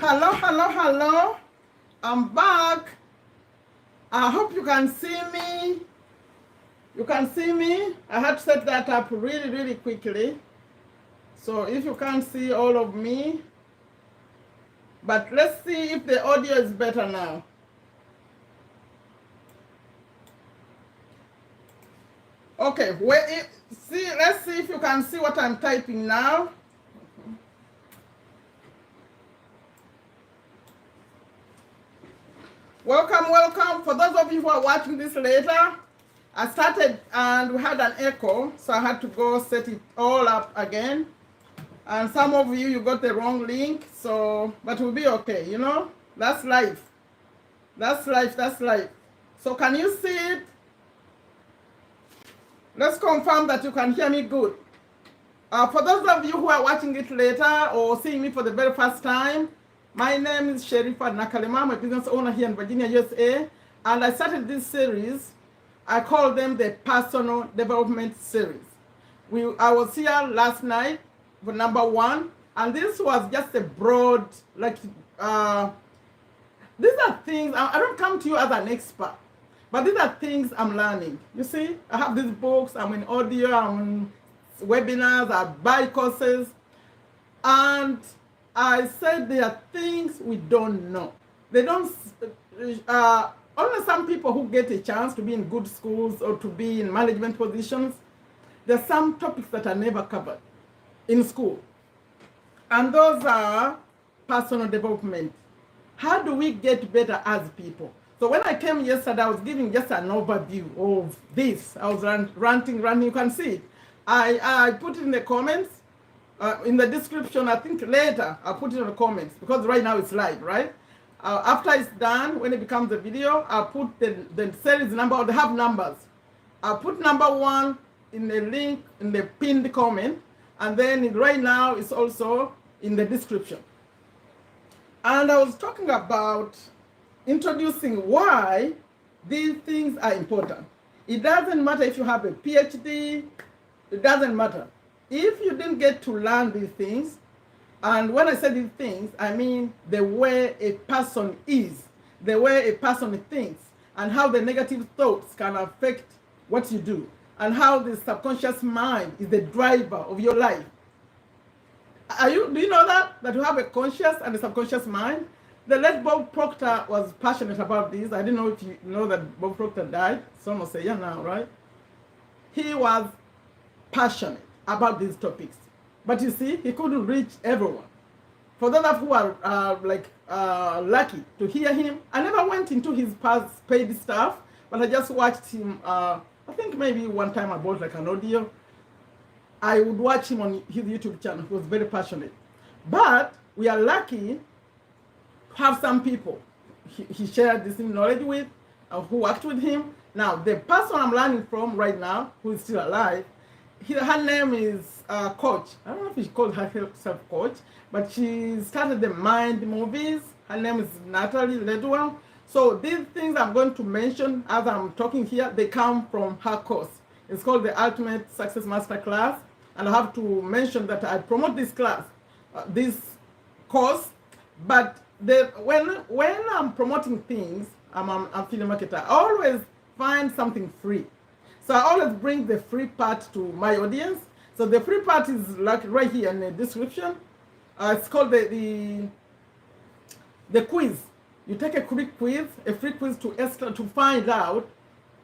Hello, hello, hello. I'm back. I hope you can see me. You can see me. I had to set that up really, really quickly. So if you can't see all of me, but let's see if the audio is better now. Okay, let's see if you can see what I'm typing now. Welcome, welcome. For those of you who are watching this later, I started and we had an echo, so I had to go set it all up again. And some of you got the wrong link, so, but we'll be okay, you know? That's life. That's life, that's life. So can you see it? Let's confirm that you can hear me good. For those of you who are watching it later or seeing me for the very first time, my name is Sherifa Nakalema. I'm a business owner here in Virginia, USA. And I started this series. I call them the Personal Development Series. I was here last night for number 1. And this was just a broad, like, these are things, I don't come to you as an expert. But these are things I'm learning. You see, I have these books, I'm in audio, I'm in webinars, I buy courses. And I said there are things we don't know. They don't, only some people who get a chance to be in good schools or to be in management positions, there are some topics that are never covered in school. And those are personal development. How do we get better as people? So when I came yesterday, I was giving just an overview of this. I was ranting. You can see it. I put it in the comments, in the description. I think later I'll put it in the comments because right now it's live, right? After it's done, when it becomes a video, I'll put the series number, or they have numbers. I'll put number 1 in the link, in the pinned comment, and then right now it's also in the description. And I was talking about introducing why these things are important. It doesn't matter if you have a PhD, it doesn't matter. If you didn't get to learn these things, and when I say these things, I mean the way a person is, the way a person thinks, and how the negative thoughts can affect what you do, and how the subconscious mind is the driver of your life. Do you know that you have a conscious and a subconscious mind? The late Bob Proctor was passionate about this. I didn't know if you know that Bob Proctor died. Some will say, yeah, now, right? He was passionate about these topics. But you see, he couldn't reach everyone. For those of who are lucky to hear him, I never went into his past paid stuff, but I just watched him. I think maybe one time I bought like an audio. I would watch him on his YouTube channel. He was very passionate. But we are lucky have some people he shared this knowledge with, who worked with him. Now, the person I'm learning from right now, who is still alive, her name is Coach. I don't know if she called herself Coach, but she started the Mind movies. Her name is Natalie Ledwell. So these things I'm going to mention as I'm talking here, they come from her course. It's called the Ultimate Success Master Class. And I have to mention that I promote this class, this course, but when I'm promoting things, I'm affiliate marketer, I always find something free. So I always bring the free part to my audience. So the free part is like right here in the description. It's called the quiz. You take a quick quiz, a free quiz to find out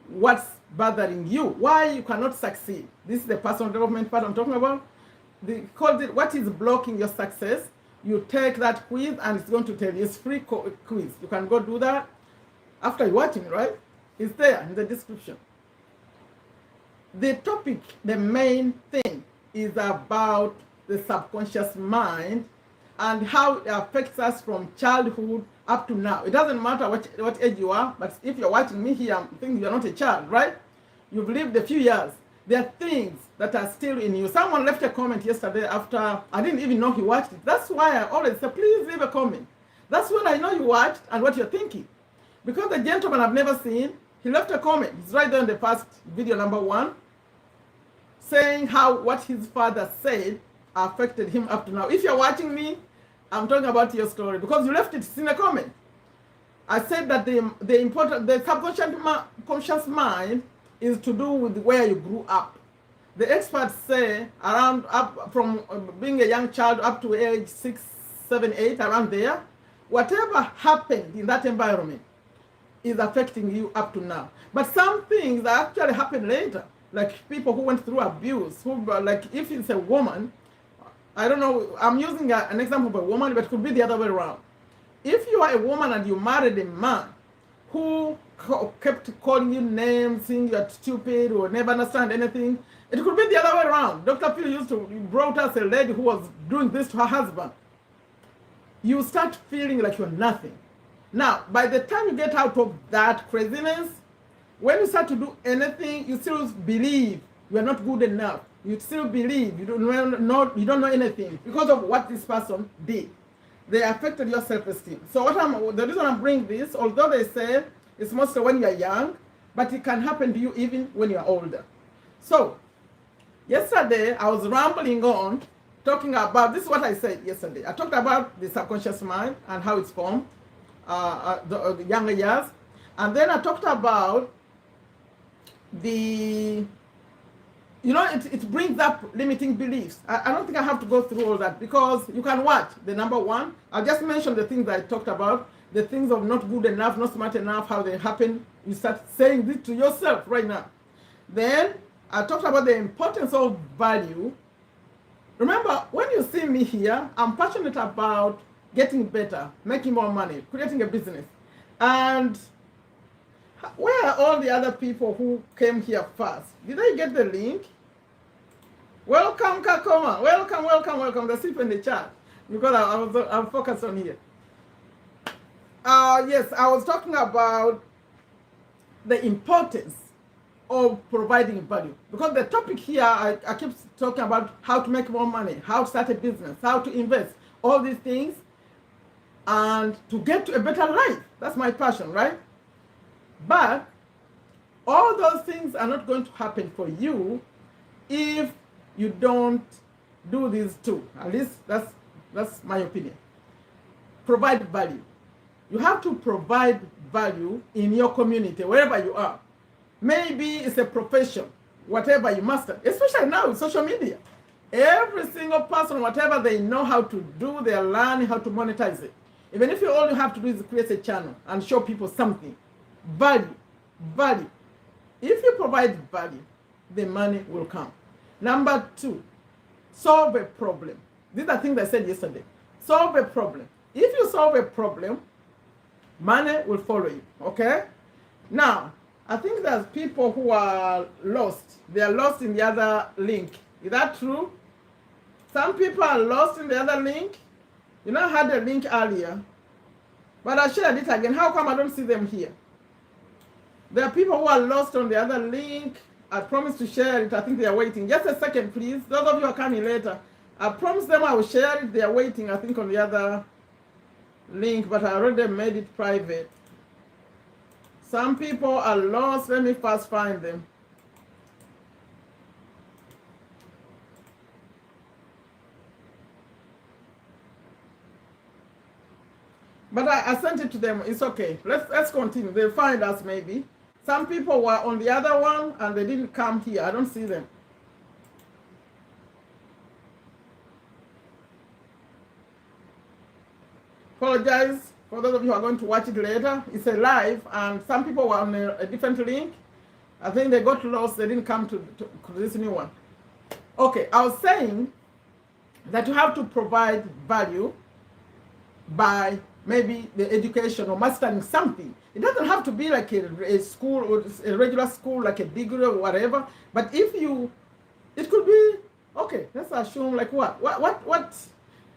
what's bothering you, why you cannot succeed. This is the personal development part I'm talking about. What is blocking your success. You take that quiz and it's going to tell you. It's free quiz. You can go do that after you're watching, right? It's there in the description. The topic, the main thing, is about the subconscious mind and how it affects us from childhood up to now. It doesn't matter what age you are, but if you're watching me here, I'm thinking you're not a child, right? You've lived a few years. There are things that are still in you. Someone left a comment yesterday after, I didn't even know he watched it. That's why I always say, please leave a comment. That's when I know you watched and what you're thinking. Because the gentleman I've never seen, he left a comment. It's right there in the first video, number 1, saying how what his father said affected him up to now. If you're watching me, I'm talking about your story because you left it in a comment. I said that the subconscious mind is to do with where you grew up. The experts say around up from being a young child up to age 6, 7, 8, around there, whatever happened in that environment is affecting you up to now. But some things that actually happen later, like people who went through abuse, who like if it's a woman, I don't know, I'm using an example of a woman, but it could be the other way around. If you are a woman and you married a man who kept calling you names, saying you're stupid or never understand anything, it could be the other way around. Dr. Phil brought us a lady who was doing this to her husband. You start feeling like you're nothing. Now, by the time you get out of that craziness, when you start to do anything, you still believe you are not good enough. You still believe you don't know anything because of what this person did. They affected your self-esteem. So the reason I'm bringing this, although they say it's mostly when you're young, but it can happen to you even when you're older. So yesterday I was rambling on talking about, this is what I said yesterday. I talked about the subconscious mind and how it's formed, the younger years. And then I talked about the, it brings up limiting beliefs. I don't think I have to go through all that because you can watch the number one. I'll just mention the things I talked about, the things of not good enough, not smart enough, how they happen. You start saying this to yourself right now. Then I talked about the importance of value. Remember, when you see me here, I'm passionate about getting better, making more money, creating a business. And where are all the other people who came here first? Did I get the link? Welcome, Kakoma. Welcome, welcome, welcome. That's it in the chat because I'm focused on here. Yes, I was talking about the importance of providing value because the topic here, I keep talking about how to make more money, how to start a business, how to invest, all these things, and to get to a better life. That's my passion, right? But all those things are not going to happen for you if you don't do these two. At least that's my opinion. Provide value. You have to provide value in your community, wherever you are. Maybe it's a profession, whatever you master, especially now with social media. Every single person, whatever they know how to do, they're learning how to monetize it. Even if all you have to do is create a channel and show people something. Value. If you provide value, the money will come. Number two, solve a problem. These are things I said yesterday. Solve a problem. If you solve a problem, money will follow you, okay? Now, I think there's people who are lost. They are lost in the other link. Is that true? Some people are lost in the other link. I had a link earlier, but I shared it again. How come I don't see them here? There are people who are lost on the other link. I promised to share it. I think they are waiting. Just a second, please. Those of you who are coming later, I promised them I will share it. They are waiting, I think, on the other link, but I already made it private. Some people are lost. Let me first find them. But I sent it to them. It's okay. Let's continue. They'll find us maybe. Some people were on the other one and they didn't come here. I don't see them. Apologize for those of you who are going to watch it later. It's a live and some people were on a different link. I think they got lost. They didn't come to this new one. Okay, I was saying that you have to provide value by maybe the education or mastering something. It doesn't have to be like a school or a regular school, like a degree or whatever. But if you, it could be, okay, let's assume like what?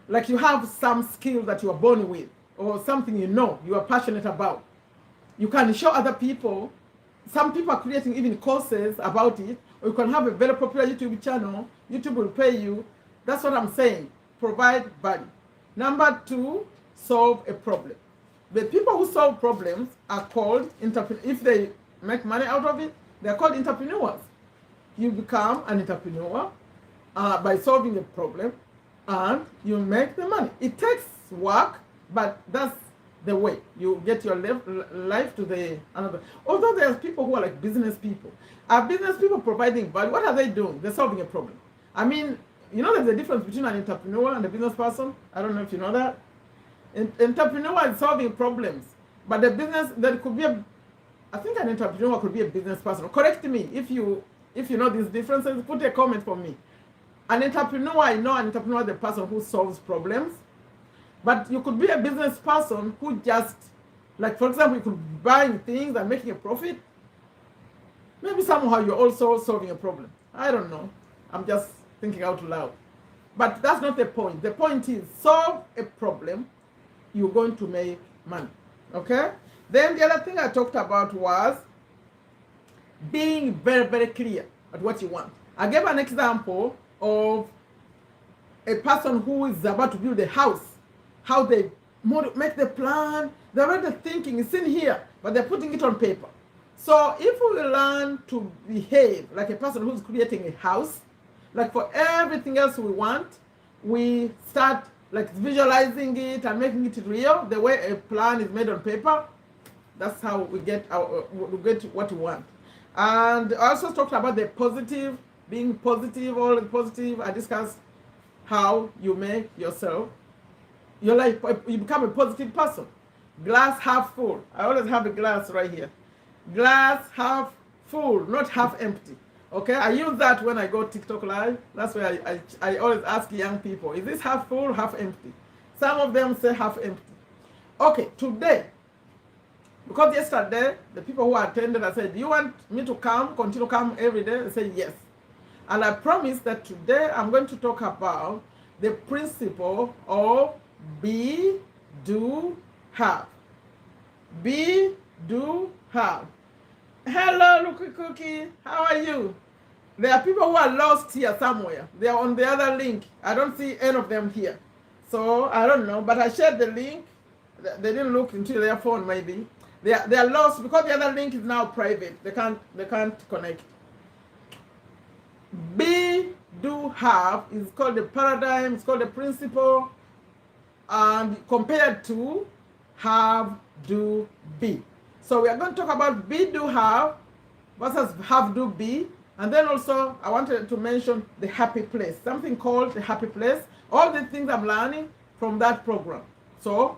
Like you have some skill that you are born with or something you are passionate about. You can show other people. Some people are creating even courses about it. Or you can have a very popular YouTube channel. YouTube will pay you. That's what I'm saying. Provide value. Number two, solve a problem. The people who solve problems are called entrepreneurs. If they make money out of it, they're called entrepreneurs. You become an entrepreneur by solving a problem. and you make the money. It takes work, but that's the way you get your life to the another. Although there's people who are like business people. Are business people providing value? What are they doing? They're solving a problem. I mean, there's a difference between an entrepreneur and a business person. I don't know if you know that. Entrepreneur is solving problems, but the business, there could be I think an entrepreneur could be a business person. Correct me if you know these differences. Put a comment for me. An entrepreneur, I know an entrepreneur is the person who solves problems, but you could be a business person who just, like for example, you could be buying things and making a profit. Maybe somehow you're also solving a problem. I don't know. I'm just thinking out loud. But that's not the point. The point is solve a problem, you're going to make money. Okay? Then the other thing I talked about was being very, very clear at what you want. I gave an example of a person who is about to build a house, how they make the plan, they're already thinking, it's in here, but they're putting it on paper. So if we learn to behave like a person who's creating a house, like for everything else we want, we start like visualizing it and making it real, the way a plan is made on paper. That's how we get what we want. And I also talked about the positive, being positive, all positive. I discussed how you make yourself, your life, you become a positive person. Glass half full. I always have a glass right here. Glass half full, not half empty. Okay, I use that when I go TikTok live. That's why I always ask young people, is this half full, half empty? Some of them say half empty. Okay, today, because yesterday, the people who attended, I said, do you want me to continue come every day? They said yes. And I promised that today I'm going to talk about the principle of be, do, have. Be, do, have. Hello, Lucky Cookie. How are you? There are people who are lost here somewhere. They are on the other link. I don't see any of them here. So I don't know, but I shared the link. They didn't look into their phone maybe. They are lost because the other link is now private. They can't connect. Be, do, have is called the paradigm, it's called the principle, and compared to have, do, be. So we are going to talk about be, do, have versus have, do, be. And then also I wanted to mention the happy place, something called the happy place. All the things I'm learning from that program. So,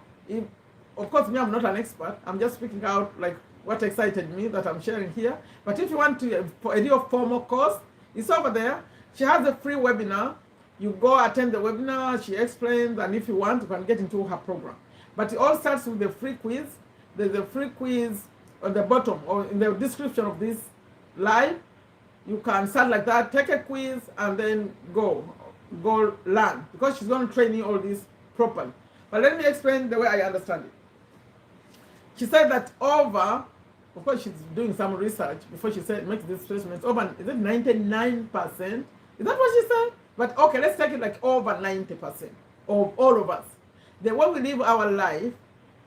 of course, me, I'm not an expert. I'm just speaking out like what excited me that I'm sharing here. But if you want to, for a real formal course, it's over there. She has a free webinar. You go attend the webinar, she explains, and if you want, you can get into her program. But it all starts with the free quiz. There's a free quiz on the bottom or in the description of this live. You can start like that, take a quiz, and then go learn, because she's going to train you all this properly. But let me explain the way I understand it. She said that over, of course she's doing some research before she said makes this statement, over, is it 99%? Is that what she said? But okay, let's take it like over 90% of all of us. The way we live our life,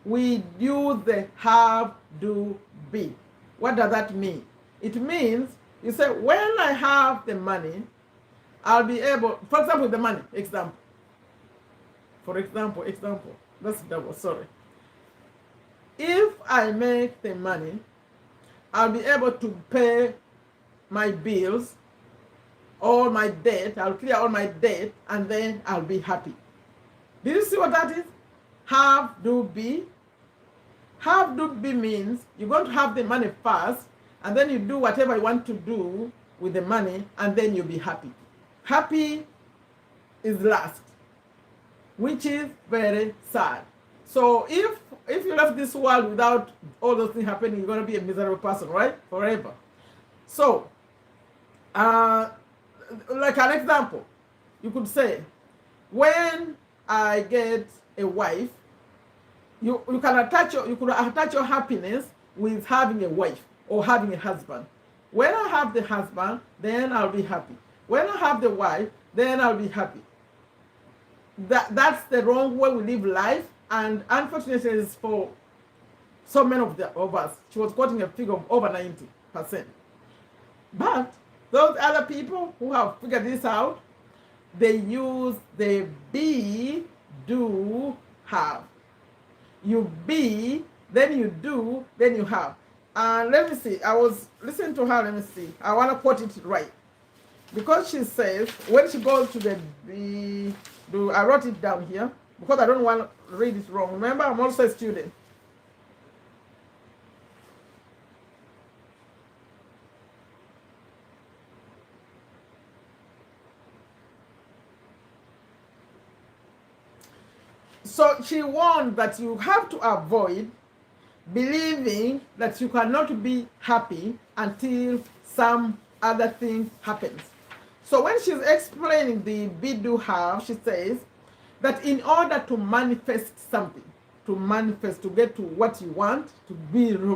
we use the have, do, be. What does that mean? It means, you say, when I have the money, I'll be able, for example, the money, example. For example, that's double, sorry. If I make the money, I'll be able to pay my bills, all my debt, I'll clear all my debt, and then I'll be happy. Did you see what that is? Have, do, be. Have, do, be means you're going to have the money first, and then you do whatever you want to do with the money, and then you'll be happy. Happy is last, which is very sad. So if you left this world without all those things happening, you're going to be a miserable person, right? Forever. So, like an example, you could say, when I get a wife, you could attach your happiness with having a wife or having a husband. When I have the husband, then I'll be happy. When I have the wife, then I'll be happy. That's the wrong way we live life, and unfortunately it's for so many of us. She was quoting a figure of over 90%. But those other people who have figured this out, they use the be, do, have. You be, then you do, then you have. Let me see. I was listening to her. Let me see. I want to put it right. Because she says, when she goes to the be, do, I wrote it down here because I don't want to read it wrong. Remember, I'm also a student. So she warned that you have to avoid believing that you cannot be happy until some other thing happens. So when she's explaining the be.do.have, she says that in order to manifest something, to manifest, to get to what you want, to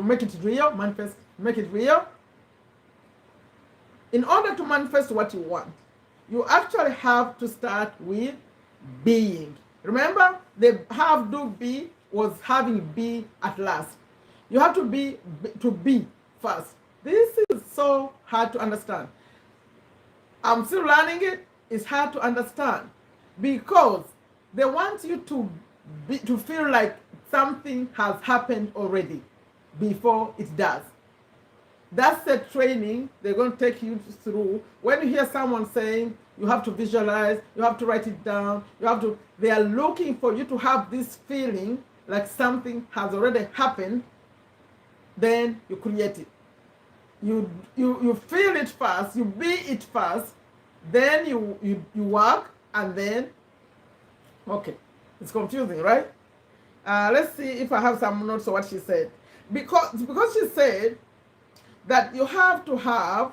make it real, manifest, make it real, in order to manifest what you want, you actually have to start with being. Remember, the have, do, be was having be at last. You have to be first. This is so hard to understand. I'm still learning it. It's hard to understand because they want you to feel like something has happened already before it does. That's the training they're going to take you through. When you hear someone saying you have to visualize, you have to write it down, they are looking for you to have this feeling like something has already happened, then you create it. You feel it first, you be it first, then you work, and then, okay, it's confusing, right? Let's see if I have some notes of what she said. Because she said that you have to have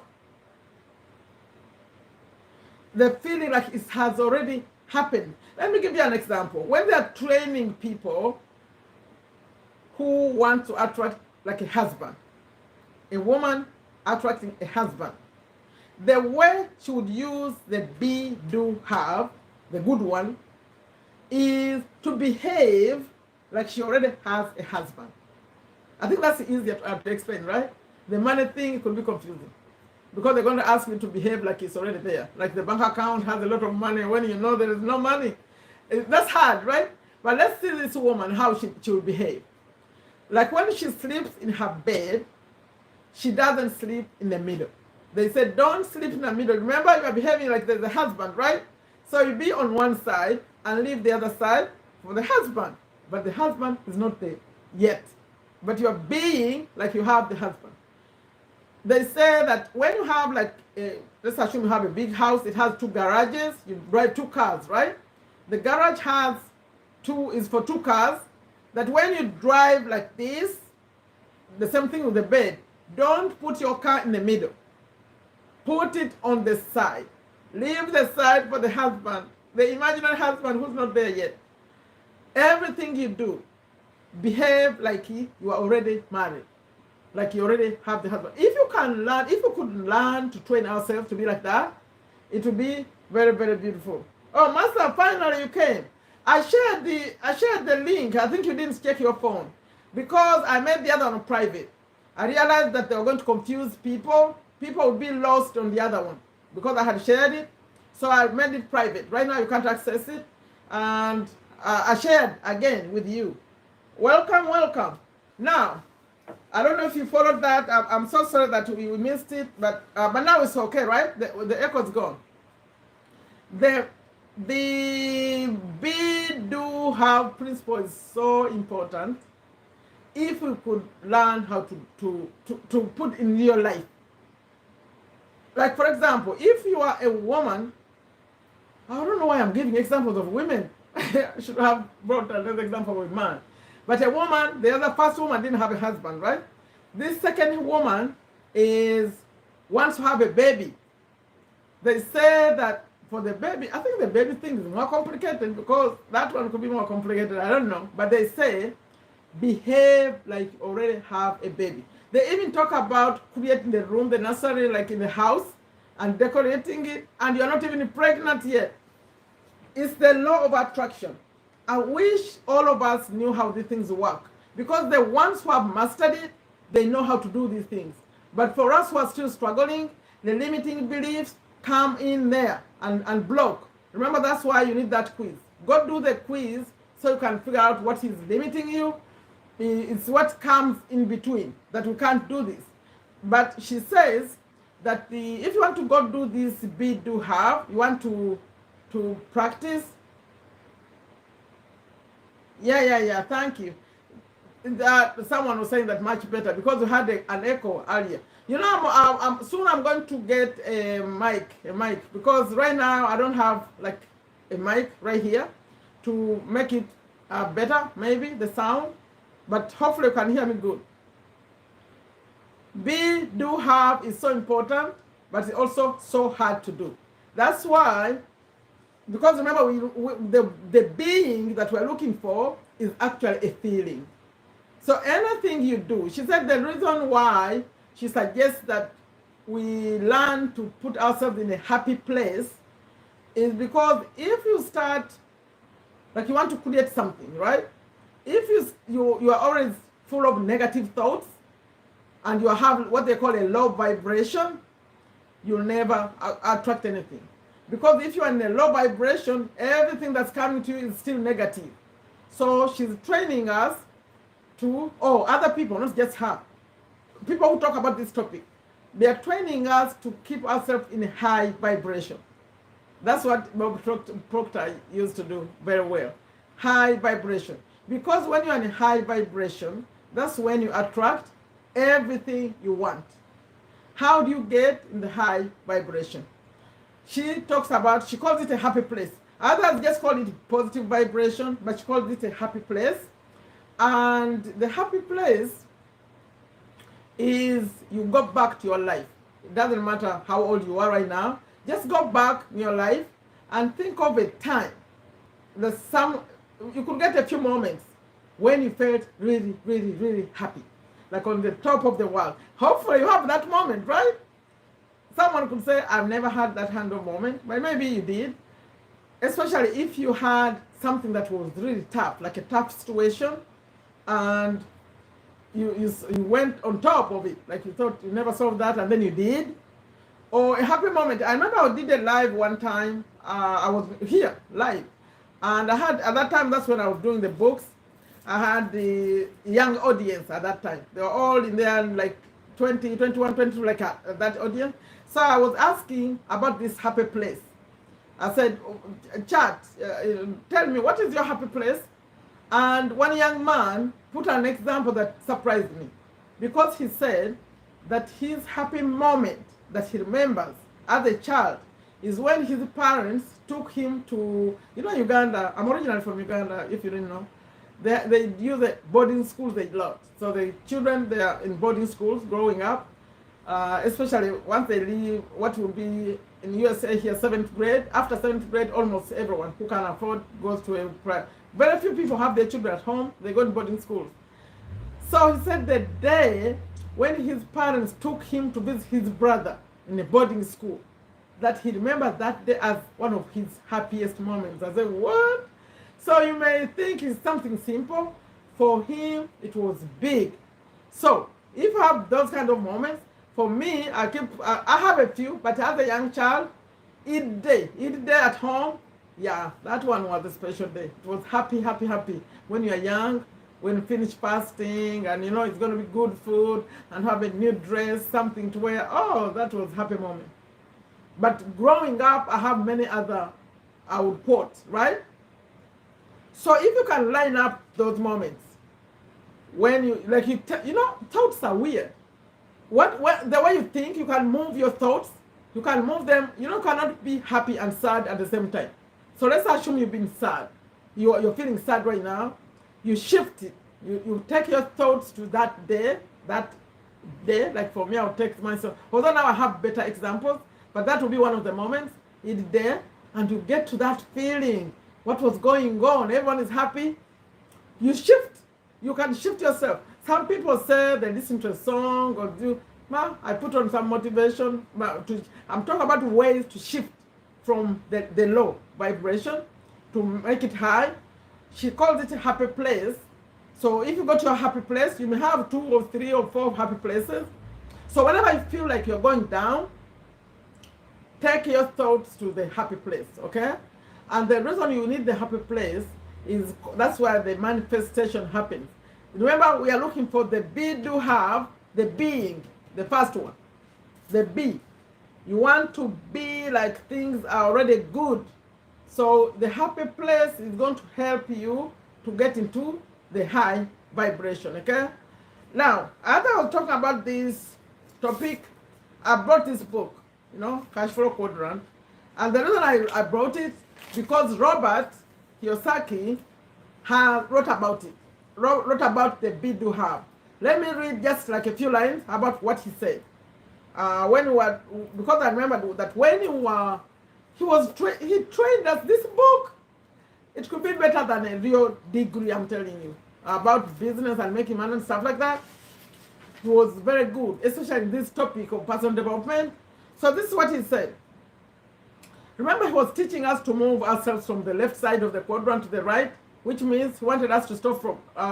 the feeling like it has already happened. Let me give you an example. When they are training people who want to attract like a husband, a woman attracting a husband, the way she would use the be, do, have, the good one, is to behave like she already has a husband. I think that's easier to explain, right? The money thing could be confusing because they're going to ask you to behave like it's already there. Like the bank account has a lot of money when you know there is no money. That's hard, right? But let's see this woman, how she will behave. Like when she sleeps in her bed, she doesn't sleep in the middle. They said, don't sleep in the middle. Remember, you are behaving like there's a husband, right? So you be on one side and leave the other side for the husband. But the husband is not there yet. But you are being like you have the husband. They say that when you have like, let's assume you have a big house, it has 2 garages, you drive 2 cars, right? The garage is for 2 cars, that when you drive like this, the same thing with the bed, don't put your car in the middle. Put it on the side. Leave the side for the husband, the imaginary husband who's not there yet. Everything you do, behave like you are already married, like you already have the husband. If you could learn to train ourselves to be like that, it would be very, very beautiful. Oh, Master, finally you came. I shared the link. I think you didn't check your phone because I made the other one private. I realized that they were going to confuse people. People would be lost on the other one because I had shared it. So I made it private. Right now you can't access it. And I shared again with you. Welcome, welcome. Now, I don't know if you followed that. I'm so sorry that we missed it, but now it's okay, right? The echo's gone. The be-do-have principle is so important. If we could learn how to put in your life. Like for example, if you are a woman, I don't know why I'm giving examples of women. I should have brought another example with man. But a woman, the first woman didn't have a husband, right? This second woman wants to have a baby. They say that for the baby, I think the baby thing is more complicated because that one could be more complicated. I don't know. But they say, behave like you already have a baby. They even talk about creating the room, the nursery, like in the house, and decorating it, and you're not even pregnant yet. It's the law of attraction. I wish all of us knew how these things work, because the ones who have mastered it, they know how to do these things. But for us who are still struggling, the limiting beliefs come in there and block. Remember, that's why you need that quiz. Go do the quiz so you can figure out what is limiting you. It's what comes in between that we can't do this. But she says that if you want to go do this be.do.have, you want to practice. Yeah. Thank you. Someone was saying that much better because we had an echo earlier. You know, soon I'm going to get a mic because right now I don't have like a mic right here to make it better, maybe the sound, but hopefully you can hear me good. Be.do.have is so important, but it's also so hard to do. That's why, because remember, the being that we're looking for is actually a feeling. So anything you do, she said the reason why she suggests that we learn to put ourselves in a happy place is because if you start, like you want to create something, right? If you are always full of negative thoughts and you have what they call a low vibration, you'll never attract anything. Because if you're in a low vibration, everything that's coming to you is still negative. So she's training us to, other people, not just her. People who talk about this topic, they are training us to keep ourselves in a high vibration. That's what Bob Proctor used to do very well. High vibration. Because when you're in a high vibration, that's when you attract everything you want. How do you get in the high vibration? She talks about, she calls it a happy place. Others just call it positive vibration, but she calls it a happy place. And the happy place is you go back to your life. It doesn't matter how old you are right now. Just go back in your life and think of a time. You could get a few moments when you felt really, really, really happy. Like on the top of the world. Hopefully you have that moment, right? Someone could say, I've never had that kind of moment, but maybe you did. Especially if you had something that was really tough, like a tough situation, and you went on top of it, like you thought you never solved that, and then you did. Or a happy moment. I remember I did a live one time. I was here live, and I had at that time. That's when I was doing the books. I had the young audience at that time. They were all in there, like 20, 21, 22, like that audience. So I was asking about this happy place. I said, chat, tell me, what is your happy place? And one young man put an example that surprised me, because he said that his happy moment that he remembers as a child is when his parents took him to, Uganda. I'm originally from Uganda, if you didn't know. They use the boarding schools a lot. So the children, they are in boarding schools growing up, especially once they leave what will be in USA here, 7th grade. After 7th grade, almost everyone who can afford goes to a private. Very few people have their children at home. They go to boarding schools. So he said the day when his parents took him to visit his brother in a boarding school, that he remembers that day as one of his happiest moments. I said, what? So you may think it's something simple. For him, it was big. So if you have those kind of moments, for me, I have a few, but as a young child, each day at home, yeah, that one was a special day. It was happy, happy, happy. When you're young, when you finish fasting, and it's going to be good food, and have a new dress, something to wear. Oh, that was a happy moment. But growing up, I have many other, I would quote, right? So if you can line up those moments, when thoughts are weird. The way you think, you can move your thoughts, you can move them. Cannot be happy and sad at the same time. So let's assume you've been sad. You're feeling sad right now. You shift it. You take your thoughts to that day. Like for me, I'll take myself. Although now I have better examples, but that will be one of the moments. It's there, and you get to that feeling. What was going on? Everyone is happy. You shift. You can shift yourself. Some people say they listen to a song or I put on some motivation. I'm talking about ways to shift from the low vibration to make it high. She calls it a happy place. So if you go to a happy place, you may have 2 or 3 or 4 happy places. So whenever you feel like you're going down, take your thoughts to the happy place, okay? And the reason you need the happy place is that's where the manifestation happens. Remember, we are looking for the be.do.have, the being, the first one, the be. You want to be like things are already good. So the happy place is going to help you to get into the high vibration, okay? Now, after I was talking about this topic, I brought this book, Cash Flow Quadrant. And the reason I brought it, because Robert Kiyosaki wrote about it, wrote about the be.do.have. Let me read just like a few lines about what he said. Because I remember that when he trained us this book, it could be better than a real degree, I'm telling you, about business and making money and stuff like that. It was very good, especially in this topic of personal development. So this is what he said. Remember, he was teaching us to move ourselves from the left side of the quadrant to the right, which means he wanted us to stop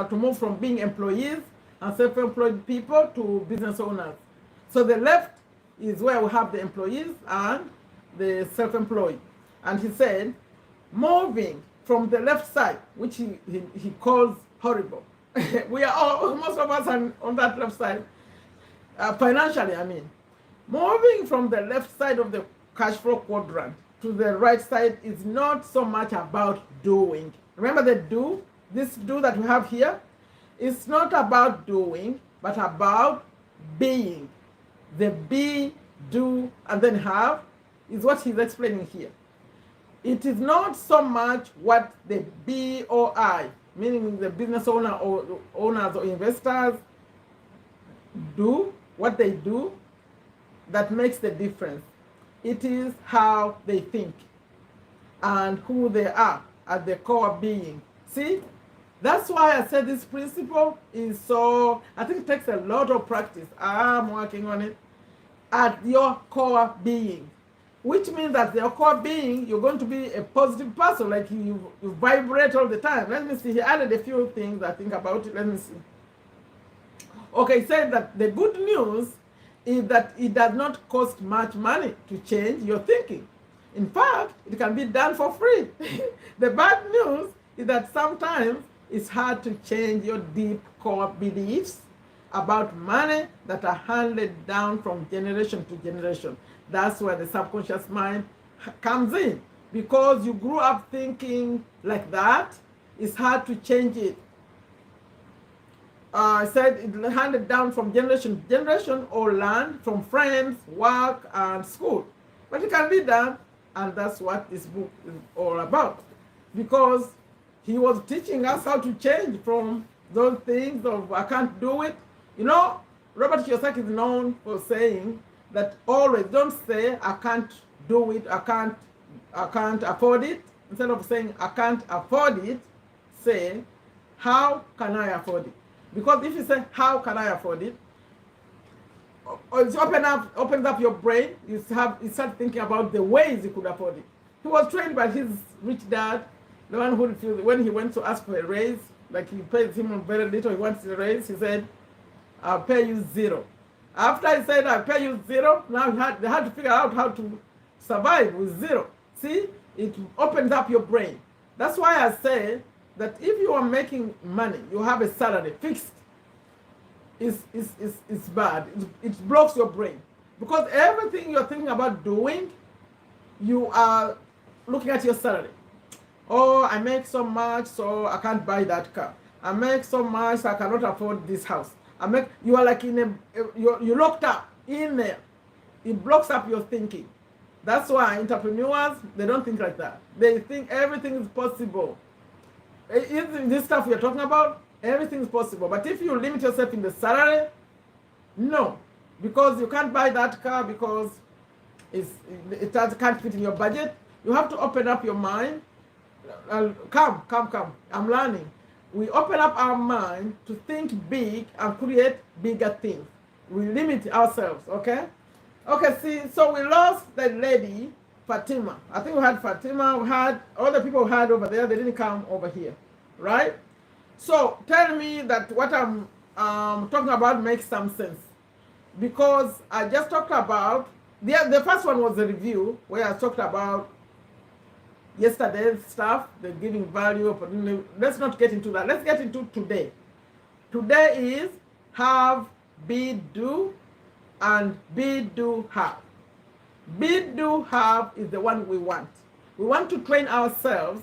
to move from being employees and self-employed people to business owners. So the left is where we have the employees and the self-employed. And he said, moving from the left side, which he calls horrible. We are all, most of us are on that left side, financially, I mean. Moving from the left side of the cash flow quadrant to the right side is not so much about doing. Remember the do? This do that we have here? It's not about doing, but about being. The be, do, and then have is what he's explaining here. It is not so much what the BOI, meaning the business owner or owners or investors do, what they do, that makes the difference. It is how they think and who they are at the core being. See, that's why I said this principle is so, I think it takes a lot of practice. I'm working on it. At your core being, which means that your core being, you're going to be a positive person, like you vibrate all the time. Let me see, he added a few things I think about it. Let me see. Okay, he said that the good news is that it does not cost much money to change your thinking. In fact, it can be done for free. The bad news is that sometimes it's hard to change your deep core beliefs about money that are handed down from generation to generation. That's where the subconscious mind comes in. Because you grew up thinking like that, it's hard to change it. I said it handed down from generation to generation or learned from friends, work, and school. But it can be done, and that's what this book is all about. Because he was teaching us how to change from those things of I can't do it. Robert Kiyosaki is known for saying that always don't say I can't do it, I can't afford it. Instead of saying I can't afford it, say how can I afford it? Because if you say how can I afford it, it opens up your brain. You start thinking about the ways you could afford it. He was trained by his rich dad, the one who refused when he went to ask for a raise, like he paid him very little, he wants a raise, he said, I'll pay you zero. After he said, I'll pay you zero, now they had to figure out how to survive with zero. See, it opens up your brain. That's why I say that if you are making money, you have a salary fixed, it's bad. It blocks your brain. Because everything you're thinking about doing, you are looking at your salary. Oh, I make so much, so I can't buy that car. I make so much, so I cannot afford this house. You are like you're locked up in there. It blocks up your thinking. That's why entrepreneurs, they don't think like that. They think everything is possible. This stuff we're talking about, everything is possible. But if you limit yourself in the salary, no. Because you can't buy that car because it can't fit in your budget. You have to open up your mind. Come. I'm learning. We open up our mind to think big and create bigger things. We limit ourselves, okay? Okay, see, so we lost the lady, Fatima. I think we had Fatima, we had all the people we had over there, they didn't come over here, right? So tell me that what I'm talking about makes some sense. Because I just talked about, the first one was a review where I talked about yesterday's stuff, the giving value. Let's not get into that. Let's get into today. Today is have, be, do, and be.do.have. Be.do.have is the one we want. We want to train ourselves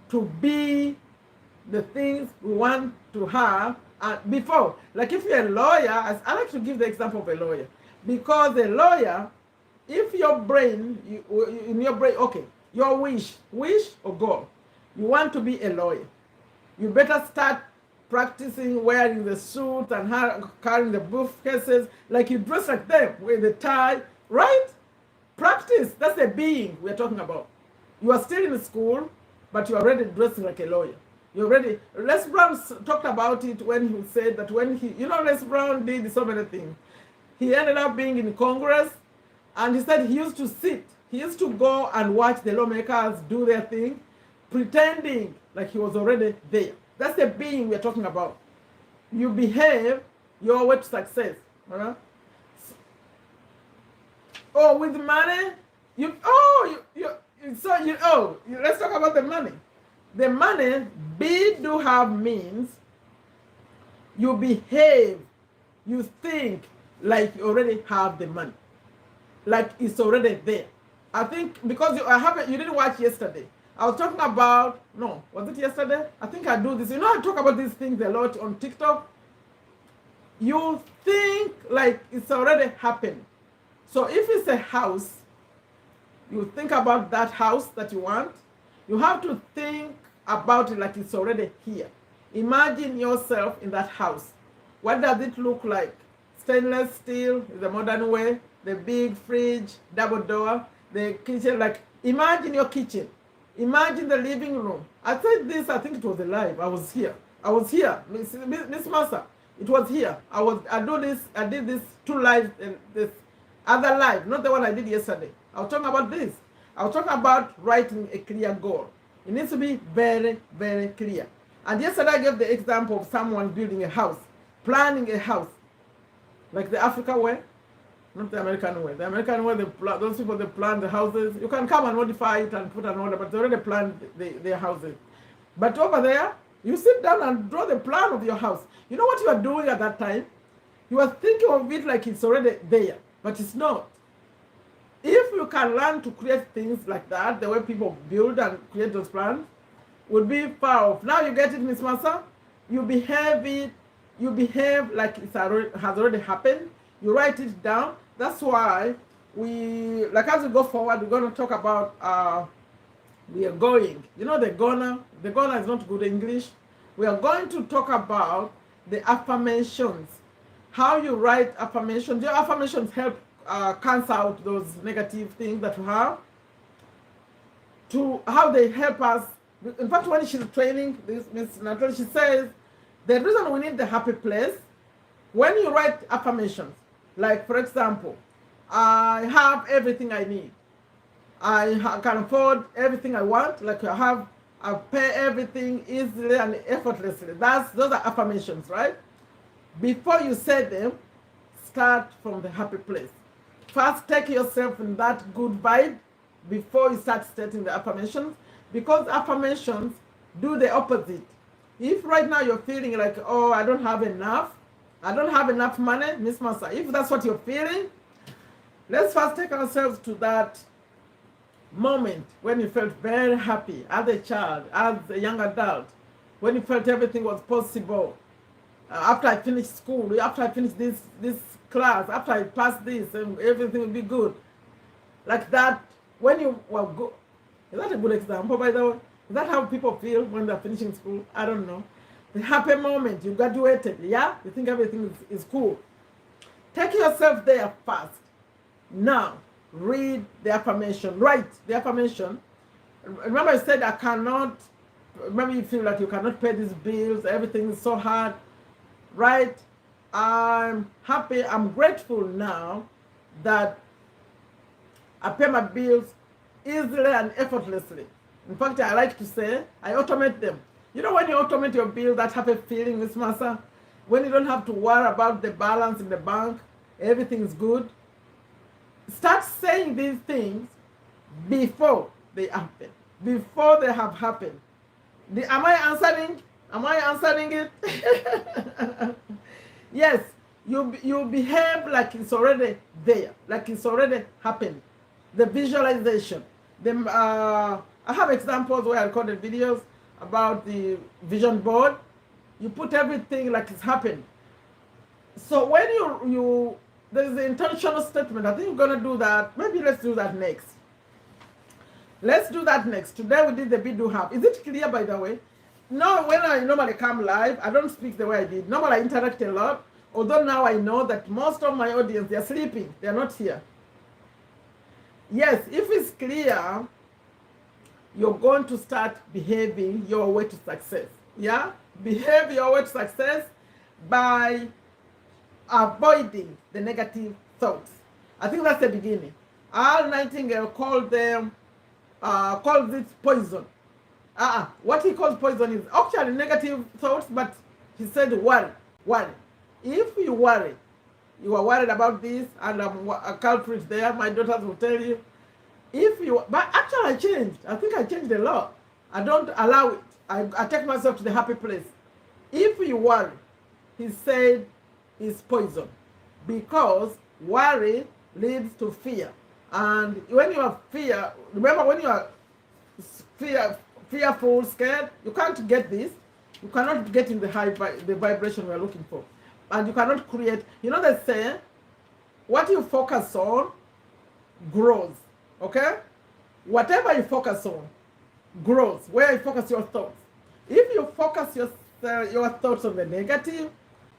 to be the things we want to have before. Like if you're a lawyer, I like to give the example of a lawyer. Because a lawyer, if your brain, in your brain, okay, your wish or goal, you want to be a lawyer, you better start practicing wearing the suit and carrying the briefcases, like you dress like them with the tie, right? Practice. That's the being we're talking about. You are still in school, but you're already dressing like a lawyer. You already. Les Brown talked about it when he said that when Les Brown did so many things. He ended up being in Congress, and he said he used to sit. He used to go and watch the lawmakers do their thing, pretending like he was already there. That's the being we're talking about. You behave your way to success. Right? Oh, with money, let's talk about the money. The money, be.do.have means you behave, you think like you already have the money, like it's already there. I think because you didn't watch yesterday. I was talking about, no, was it yesterday? I think I do this. I talk about these things a lot on TikTok. You think like it's already happened. So if it's a house, you think about that house that you want. You have to think about it like it's already here. Imagine yourself in that house. What does it look like? Stainless steel is the modern way. The big fridge, double door, the kitchen. Like imagine your kitchen. Imagine the living room. I said this, I think it was live. I was here, Miss Massa. It was here. I did this 2 lives, this other live, not the one I did yesterday. I was talking about this. I was talking about writing a clear goal. It needs to be very, very clear. And yesterday I gave the example of someone building a house, planning a house, like the African way. Not the American way. The American way, those people, they plan the houses. You can come and modify it and put an order, but they already planned their houses. But over there, you sit down and draw the plan of your house. You know what you are doing at that time? You are thinking of it like it's already there, but it's not. If you can learn to create things like that, the way people build and create those plans, would be far off. Now you get it, Miss Massa? You behave like it has already happened. You write it down. That's why as we go forward, we're going to talk about, we are going. The Gona is not good English. We are going to talk about the affirmations. How you write affirmations. Your affirmations help cancel out those negative things that you have. To how they help us. In fact, when she's training, this Miss Natalie, she says, the reason we need the happy place, when you write affirmations, like for example, I have everything I need. I can afford everything I want. Like I pay everything easily and effortlessly. Those are affirmations, right? Before you say them, start from the happy place. First, take yourself in that good vibe before you start stating the affirmations, because affirmations do the opposite. If right now you're feeling like, oh, I don't have enough money, Miss Massa, if that's what you're feeling, let's first take ourselves to that moment when you felt very happy as a child, as a young adult, when you felt everything was possible. After I finished school, after I finished this class, after I passed this, and everything will be good. Like that, when you were good. Is that a good example, by the way? Is that how people feel when they're finishing school? I don't know. The happy moment, you graduated, yeah? You think everything is cool. Take yourself there first. Now, read the affirmation. Write the affirmation. Remember I said remember you feel like you cannot pay these bills, everything is so hard. Right? I'm happy, I'm grateful now that I pay my bills easily and effortlessly. In fact, I like to say, I automate them. When you automate your bill, that happy feeling, Miss Massa, when you don't have to worry about the balance in the bank, everything is good. Start saying these things before they happen. before they have happened. Am I answering? Am I answering it? Yes, you behave like it's already there, like it's already happened. The visualization. I have examples where I recorded videos about the vision board. You put everything like it's happened. So when there's the intentional statement. I think we're gonna do that. Maybe let's do that next. Let's do that next. Today we did the be.do.have. Is it clear, by the way? No, when I normally come live, I don't speak the way I did. Normally I interact a lot. Although now I know that most of my audience, they're sleeping. They're not here. Yes, if it's clear, you're going to start behaving your way to success. Yeah? Behave your way to success by avoiding the negative thoughts. I think that's the beginning. Al Nightingale called it poison. What he calls poison is actually negative thoughts, but he said worry. If you worry, you are worried about this, and I'm a culprit there. My daughters will tell you. But actually I changed. I think I changed a lot. I don't allow it. I take myself to the happy place. If you worry, he said, is poison, because worry leads to fear. And when you have fear, remember when you are fearful, scared, you can't get this. You cannot get in the vibration we are looking for. And you cannot create, they say, what you focus on grows, okay? Whatever you focus on grows, where you focus your thoughts. If you focus your thoughts on the negative,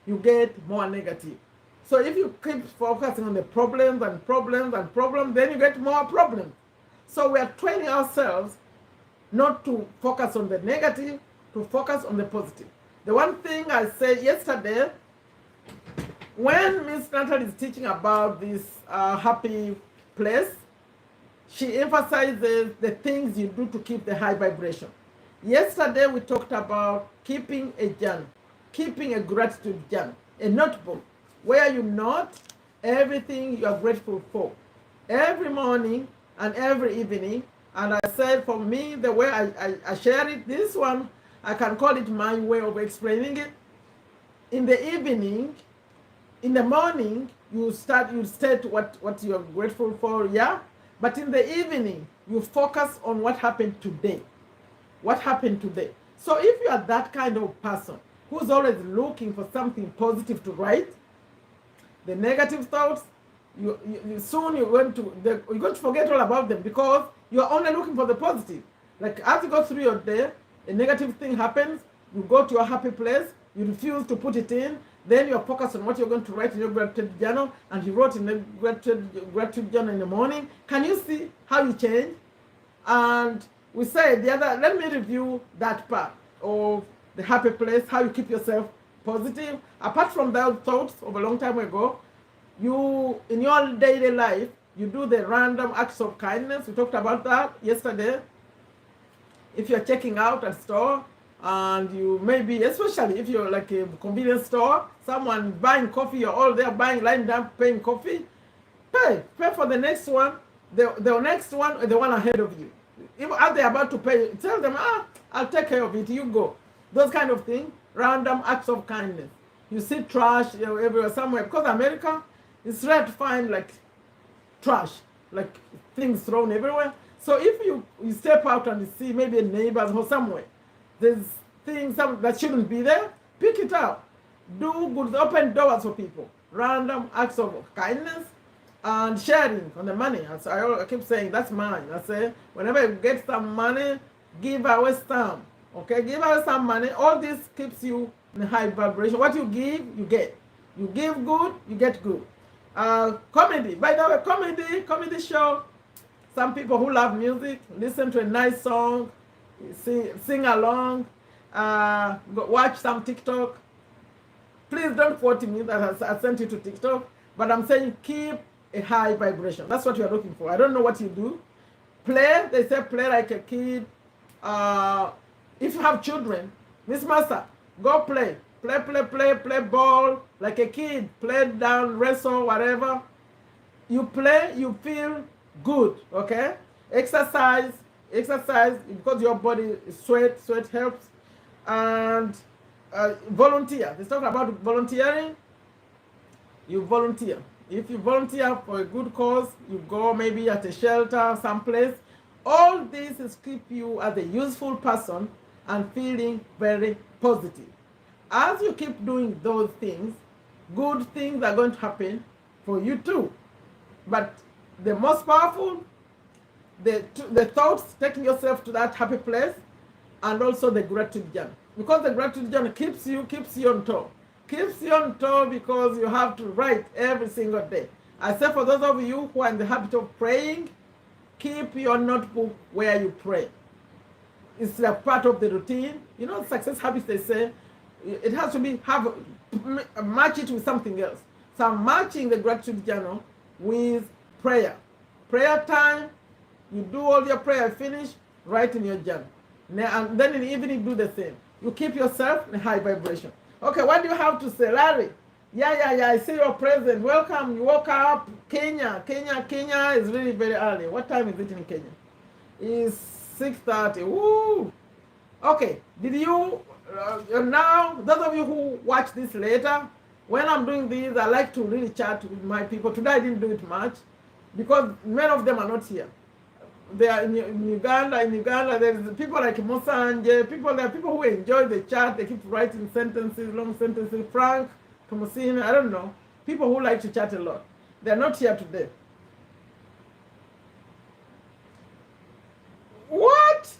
you get more negative. So if you keep focusing on the problems, then you get more problems. So we are training ourselves not to focus on the negative, to focus on the positive. The one thing I said yesterday, when Miss Natalie is teaching about this happy place, she emphasizes the things you do to keep the high vibration. Yesterday we talked about keeping a journal, keeping a gratitude journal, a notebook, where you note everything you are grateful for, every morning and every evening. And I said, for me, the way I share it, this one, I can call it my way of explaining it. In the evening, in the morning, you state what you are grateful for, yeah? But in the evening, you focus on what happened today. What happened today? So if you are that kind of person who's always looking for something positive to write, the negative thoughts, soon you're going to forget all about them, because you're only looking for the positive. Like as you go through your day, a negative thing happens, you go to your happy place, you refuse to put it in, then you're focused on what you're going to write in your gratitude journal, and you wrote in the gratitude journal in the morning. Can you see how you change? And we said let me review that part of the happy place, how you keep yourself positive. Apart from those thoughts of a long time ago, you, in your daily life, you do the random acts of kindness. We talked about that yesterday. If you're checking out at store, and you maybe, especially if you're like a convenience store, someone buying coffee, you're all there buying, lying down, paying coffee, pay for the next one, the next one, the one ahead of you. If as they're about to pay, tell them, I'll take care of it, you go. Those kind of things, random acts of kindness. You see trash everywhere, somewhere, because America, it's rare to find like trash, like things thrown everywhere. So if you step out and you see maybe a neighbor or somewhere, there's things that shouldn't be there, pick it up. Do good, open doors for people. Random acts of kindness and sharing on the money. As I keep saying, that's mine. I say, whenever you get some money, give away some. Okay, give away some money. All this keeps you in high vibration. What you give, you get. You give good, you get good. Comedy. By the way, comedy show. Some people who love music, listen to a nice song, sing along, watch some TikTok. Please don't quote me that I sent you to TikTok, but I'm saying keep a high vibration. That's what you're looking for. I don't know what you do. Play, they say play like a kid. If you have children, Miss Master, go play. Play ball like a kid. Play down, wrestle, whatever. You play, you feel good, okay? Exercise exercise because your body sweat helps, and volunteer. Let's talk about volunteering. You volunteer. If you volunteer for a good cause, you go maybe at a shelter, someplace. All this is keep you as a useful person and feeling very positive. As you keep doing those things, good things are going to happen for you too. But the most powerful, the thoughts, taking yourself to that happy place, and also the gratitude journey. Because the gratitude journey keeps you on top. Keeps you on top because you have to write every single day. I say for those of you who are in the habit of praying, keep your notebook where you pray. It's a part of the routine. You know, success habits, they say, it has to be, match it with something else. So I'm matching the gratitude journal with prayer. Prayer time, you do all your prayer, finish, write in your journal. And then in the evening, do the same. You keep yourself in high vibration. Okay, what do you have to say, Larry? Yeah, I see your present. Welcome. You woke up. Kenya is really very early. What time is it in Kenya? It's 6:30. Woo! Okay, did you, now, those of you who watch this later, when I'm doing this, I like to really chat with my people. Today I didn't do it much because many of them are not here. They are in Uganda. In Uganda, there's people like Mosanje. There are people who enjoy the chat. They keep writing sentences, long sentences. Frank, Tomasina, I don't know. People who like to chat a lot. They're not here today. What?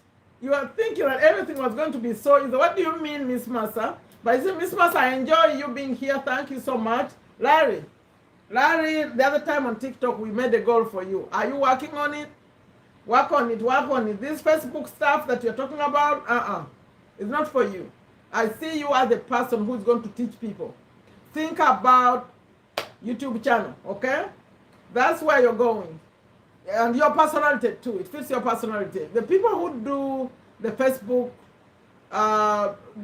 You are thinking that everything was going to be so easy. What do you mean, Miss Massa? But I say, Miss Massa, I enjoy you being here. Thank you so much. Larry, the other time on TikTok, we made a goal for you. Are you working on it? Work on it. This Facebook stuff that you're talking about, it's not for you. I see you as a person who's going to teach people. Think about YouTube channel, okay? That's where you're going. And your personality too. It fits your personality. The people who do the Facebook,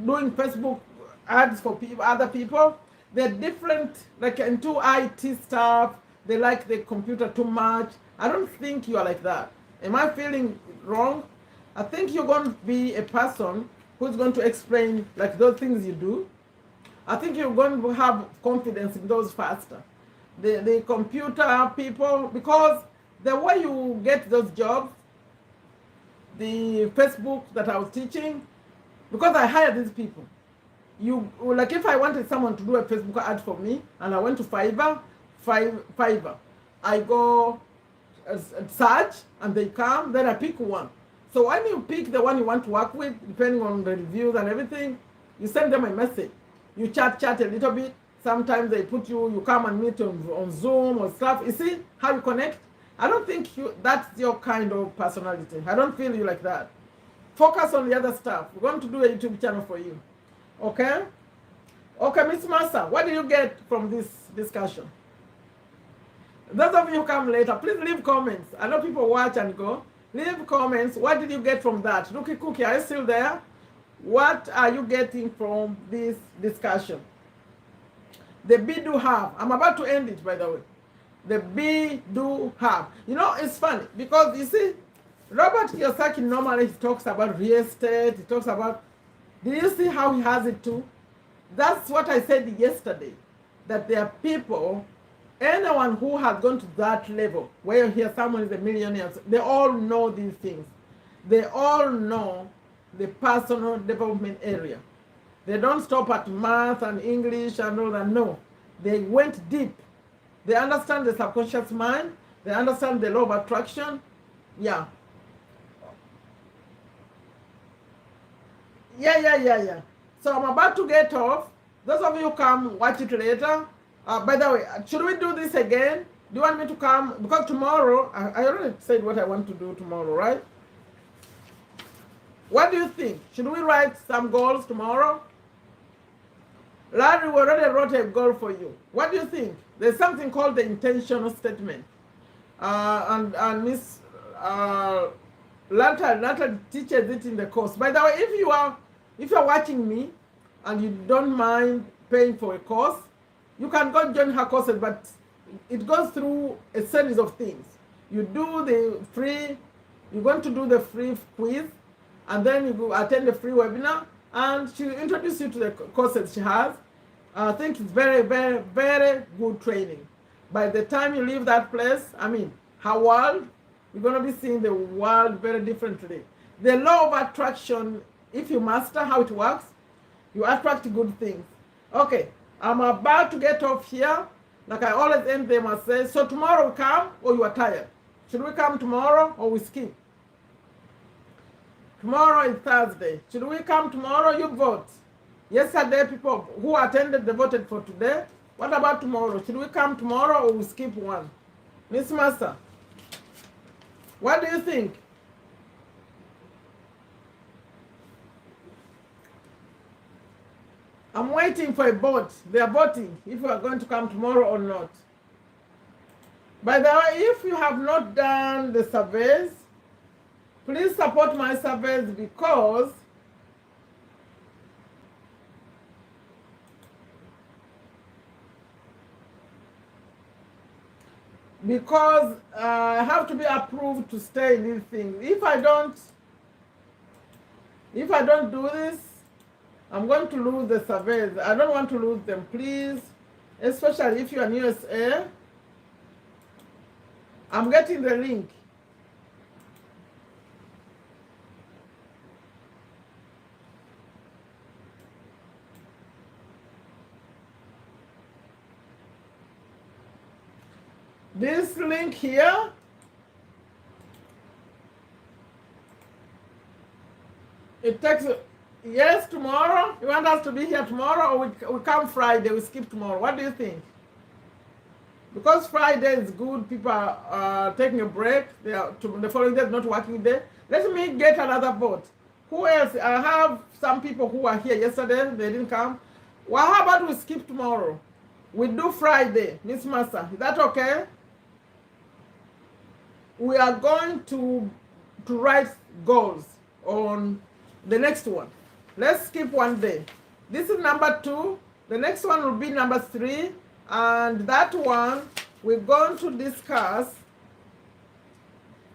doing Facebook ads for people, other people, they're different, like into IT stuff. They like the computer too much. I don't think you are like that. Am I feeling wrong? I think you're going to be a person who's going to explain like those things you do. I think you're going to have confidence in those faster. The computer people, because the way you get those jobs, the Facebook that I was teaching, because I hired these people. Like if I wanted someone to do a Facebook ad for me and I went to Fiverr, I go search and they come, then I pick one. So when you pick the one you want to work with, depending on the reviews and everything, you send them a message. You chat a little bit. Sometimes they put you come and meet on Zoom or stuff. You see how you connect? I don't think that's your kind of personality. I don't feel you like that. Focus on the other stuff. We're going to do a YouTube channel for you. Okay? Okay, Miss Massa, what did you get from this discussion? Those of you who come later, please leave comments. I know people watch and go. Leave comments. What did you get from that? Rookie Cookie, are you still there? What are you getting from this discussion? The be.do.have. I'm about to end it, by the way. The be.do.have. You know, it's funny because you see, Robert Kiyosaki normally talks about real estate. He talks about, do you see how he has it too? That's what I said yesterday, that there are people, anyone who has gone to that level, where you hear someone is a millionaire, they all know these things. They all know the personal development area. They don't stop at math and English and all that. No, they went deep. They understand the subconscious mind. They understand the law of attraction. Yeah. So I'm about to get off. Those of you come watch it later. By the way, should we do this again? Do you want me to come? Because tomorrow, I already said what I want to do tomorrow, right? What do you think? Should we write some goals tomorrow? Larry, we already wrote a goal for you. What do you think? There's something called the intentional statement. And Miss Lanta teaches it in the course. By the way, if you're watching me and you don't mind paying for a course, you can go join her courses, but it goes through a series of things. You do the free You're going to do the free quiz, and then you go attend the free webinar, and she'll introduce you to the courses she has. I think it's very, very, very good training. By the time you leave that place, I mean, her world, you're going to be seeing the world very differently. The law of attraction, if you master how it works, you attract good things. Okay, I'm about to get off here. Like I always end them, I say, so tomorrow we come or you are tired? Should we come tomorrow or we skip? Tomorrow is Thursday. Should we come tomorrow? You vote. Yesterday, people who attended, they voted for today. What about tomorrow? Should we come tomorrow or we skip one? Miss Master, what do you think? I'm waiting for a vote. They are voting if we are going to come tomorrow or not. By the way, if you have not done the surveys, please support my surveys because I have to be approved to stay in these things. If I don't do this, I'm going to lose the surveys. I don't want to lose them, please. Especially if you are in USA. I'm getting the link. This link here, it takes, yes, tomorrow. You want us to be here tomorrow, or we come Friday, we skip tomorrow? What do you think? Because Friday is good, people are taking a break. The following day is not working day. Let me get another vote. Who else? I have some people who were here yesterday, they didn't come. Well, how about we skip tomorrow? We do Friday, Miss Massa. Is that okay? We are going to write goals on the next one. Let's skip one day. This is number 2. The next one will be number 3. And that one, we're going to discuss.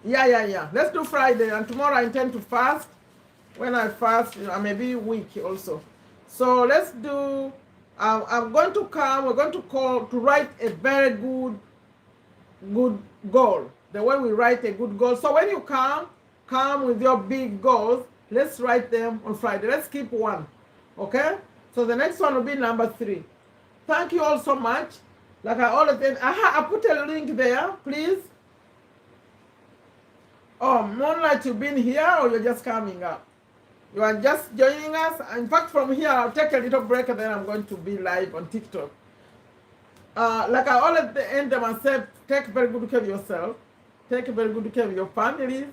Yeah. Let's do Friday. And tomorrow I intend to fast. When I fast, I may be weak also. So let's do, I'm going to come, we're going to write a very good goal. The way we write a good goal. So when you come with your big goals. Let's write them on Friday. Let's keep one. Okay? So the next one will be number 3. Thank you all so much. Like I always said, I put a link there, please. Oh, Moonlight, you've been here or you're just coming up? You are just joining us. In fact, from here, I'll take a little break and then I'm going to be live on TikTok. Like I always end them and say, take very good care of yourself. Take very good care of your families.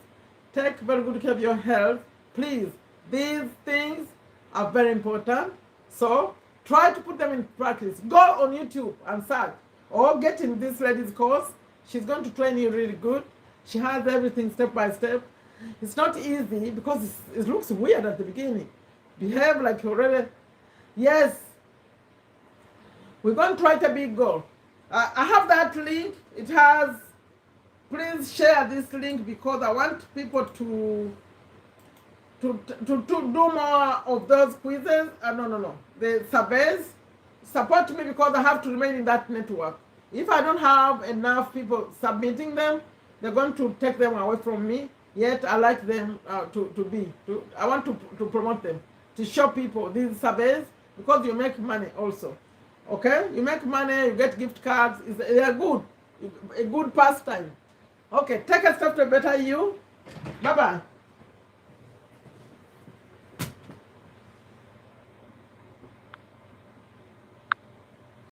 Take very good care of your health. Please, these things are very important. So try to put them in practice. Go on YouTube and search or get in this lady's course. She's going to train you really good. She has everything step by step. It's not easy because it looks weird at the beginning. Behave like you're already. Yes. We're going to write a big goal. I have that link. It has, please share this link because I want people to do more of those quizzes. No. The surveys. Support me because I have to remain in that network. If I don't have enough people submitting them, they're going to take them away from me. Yet I like them I want to promote them, to show people these surveys because you make money also. Okay? You make money, you get gift cards. They are good. A good pastime. Okay, take a step to better you. Bye-bye.